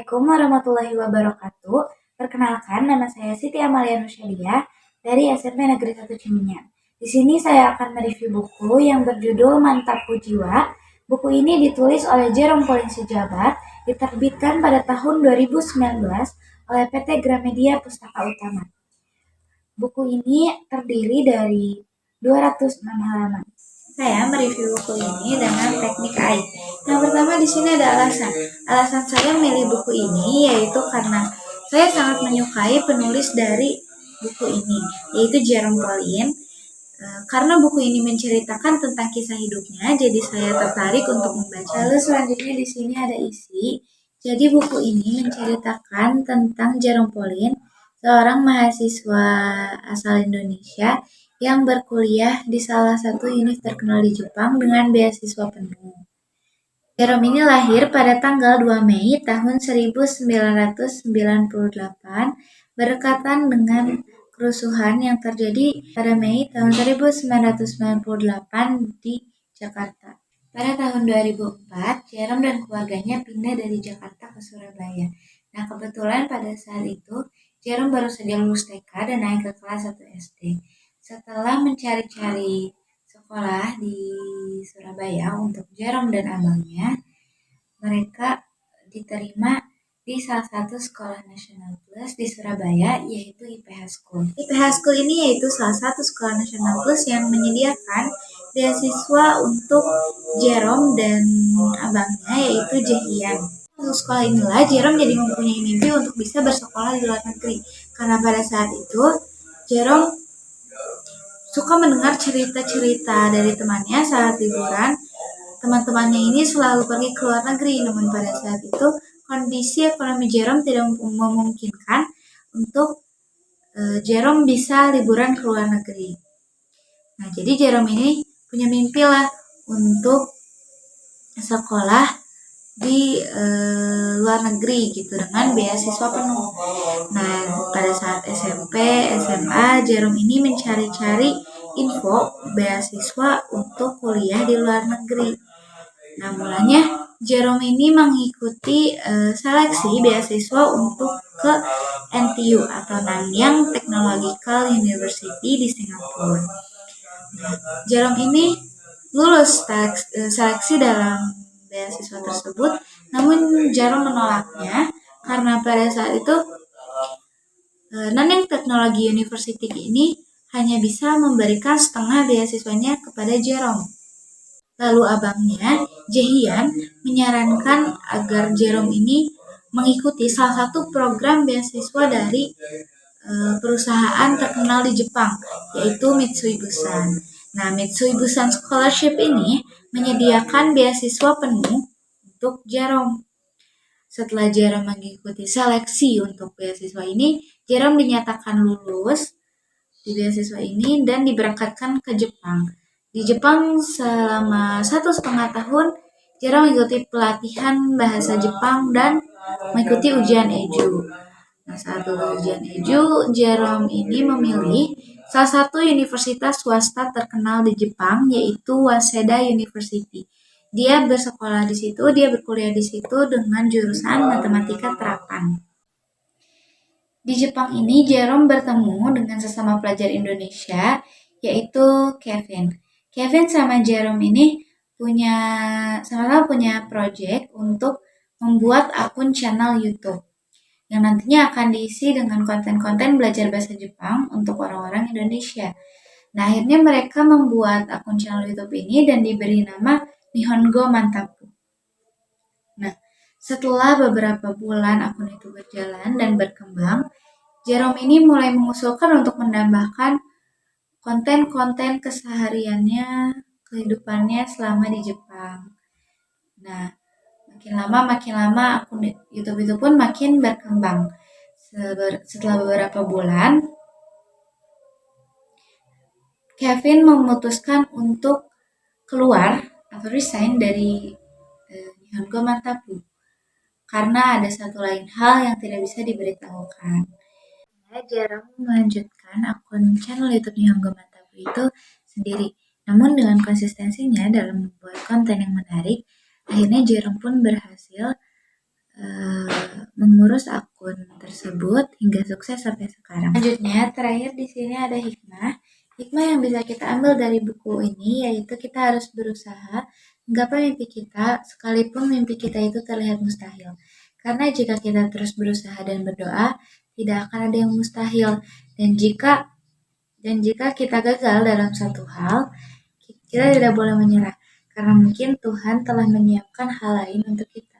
Assalamualaikum warahmatullahi wabarakatuh. Perkenalkan, nama saya Siti Amalia Nursyadiah dari SMP Negeri 1 Ciminyak. Di sini saya akan mereview buku yang berjudul Mantapku Jiwa. Buku ini ditulis oleh Jerome Pauline Sijabat, diterbitkan pada tahun 2019 oleh PT Gramedia Pustaka Utama. Buku ini terdiri dari 206 halaman. Saya mereview buku ini dengan teknik AI. Yang pertama di sini ada alasan. Alasan saya memilih buku ini yaitu karena saya sangat menyukai penulis dari buku ini, yaitu Jerome Pauline. Karena buku ini menceritakan tentang kisah hidupnya, jadi saya tertarik untuk membaca. Lalu selanjutnya di sini ada isi. Jadi buku ini menceritakan tentang Jerome Pauline, seorang mahasiswa asal Indonesia yang berkuliah di salah satu univ terkenal di Jepang dengan beasiswa penuh. Jerome ini lahir pada tanggal 2 Mei tahun 1998 berdekatan dengan kerusuhan yang terjadi pada Mei tahun 1998 di Jakarta. Pada tahun 2004, Jerome dan keluarganya pindah dari Jakarta ke Surabaya. Nah, kebetulan pada saat itu, Jerome baru saja lulus TK dan naik ke kelas 1 SD. Setelah mencari-cari sekolah di Surabaya untuk Jerome dan abangnya, mereka diterima di salah satu sekolah nasional plus di Surabaya, yaitu IPH School. IPH School ini yaitu salah satu sekolah nasional plus yang menyediakan beasiswa untuk Jerome dan abangnya, yaitu Jehian. Untuk sekolah inilah Jerome jadi mempunyai mimpi untuk bisa bersekolah di luar negeri, karena pada saat itu Jerome suka mendengar cerita-cerita dari temannya saat liburan. Teman-temannya ini selalu pergi ke luar negeri, namun pada saat itu kondisi ekonomi Jerome tidak memungkinkan untuk Jerome bisa liburan ke luar negeri. Nah, jadi Jerome ini punya mimpi lah untuk sekolah di luar negeri gitu dengan beasiswa penuh. Nah, pada saat SMP, SMA, Jerome ini mencari-cari info beasiswa untuk kuliah di luar negeri. Nah, mulanya Jerome ini mengikuti seleksi beasiswa untuk ke NTU atau Nanyang Technological University di Singapura. Nah, Jerome ini lulus seleksi dalam beasiswa tersebut, namun Jerome menolaknya karena pada saat itu Nanyang Technology University ini hanya bisa memberikan setengah beasiswanya kepada Jerome. Lalu abangnya, Jehian, menyarankan agar Jerome ini mengikuti salah satu program beasiswa dari perusahaan terkenal di Jepang, yaitu Mitsui Bussan. Nah, Mitsui Bussan Scholarship ini menyediakan beasiswa penuh untuk Jerome. Setelah Jerome mengikuti seleksi untuk beasiswa ini, Jerome dinyatakan lulus di beasiswa ini dan diberangkatkan ke Jepang. Di Jepang selama 1,5 tahun, Jerome mengikuti pelatihan bahasa Jepang dan mengikuti ujian EJU. Nah, saat ujian EJU, Jerome ini memilih salah satu universitas swasta terkenal di Jepang, yaitu Waseda University. Dia bersekolah di situ, dia berkuliah di situ dengan jurusan matematika terapan. Di Jepang ini, Jerome bertemu dengan sesama pelajar Indonesia, yaitu Kevin. Kevin sama Jerome ini sama-sama punya project untuk membuat akun channel YouTube yang nantinya akan diisi dengan konten-konten belajar bahasa Jepang untuk orang-orang Indonesia. Nah, akhirnya mereka membuat akun channel YouTube ini dan diberi nama Nihongo Mantapku. Nah, setelah beberapa bulan akun itu berjalan dan berkembang, Jerome ini mulai mengusulkan untuk menambahkan konten-konten kesehariannya, kehidupannya selama di Jepang. Nah, makin lama akun YouTube itu pun makin berkembang. Setelah beberapa bulan, Kevin memutuskan untuk keluar atau resign dari Nihongo Mantapku karena ada satu lain hal yang tidak bisa diberitahukan. Jerome melanjutkan akun channel YouTube Nihongo Mantapku itu sendiri. Namun dengan konsistensinya dalam membuat konten yang menarik, akhirnya Jerome pun berhasil mengurus akun tersebut hingga sukses sampai sekarang. Selanjutnya, terakhir di sini ada hikmah. Hikmah yang bisa kita ambil dari buku ini yaitu kita harus berusaha menggapai mimpi kita sekalipun mimpi kita itu terlihat mustahil. Karena jika kita terus berusaha dan berdoa, tidak akan ada yang mustahil. Dan jika kita gagal dalam satu hal, kita tidak boleh menyerah karena mungkin Tuhan telah menyiapkan hal lain untuk kita.